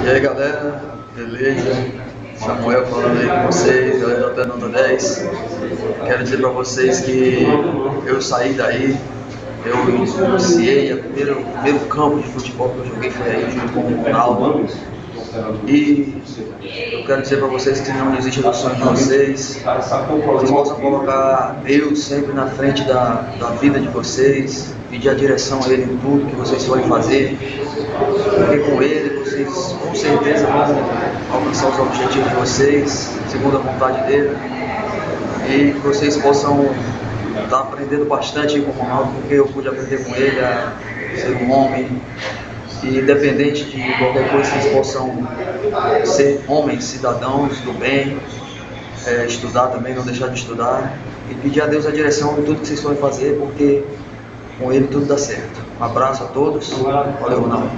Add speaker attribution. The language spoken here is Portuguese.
Speaker 1: E aí galera, beleza? Samuel falando aí com vocês, galera da Nota 10. Quero dizer pra vocês que eu saí daí, eu iniciei o primeiro campo de futebol que eu joguei foi aí junto com o Ronaldo. E eu quero dizer pra vocês que não desista do sonho de vocês, vocês possam colocar Deus sempre na frente da vida de vocês, pedir a direção a Ele em tudo que vocês forem fazer, porque com Ele vocês com certeza vão alcançar os objetivos de vocês, segundo a vontade dEle, e que vocês possam estar aprendendo bastante com o Ronaldo, porque eu pude aprender com ele a ser um homem, e independente de qualquer coisa, vocês possam ser homens, cidadãos do bem, estudar também, não deixar de estudar, e pedir a Deus a direção em tudo que vocês forem fazer, porque com Ele tudo dá certo. Um abraço a todos, valeu Ronaldo.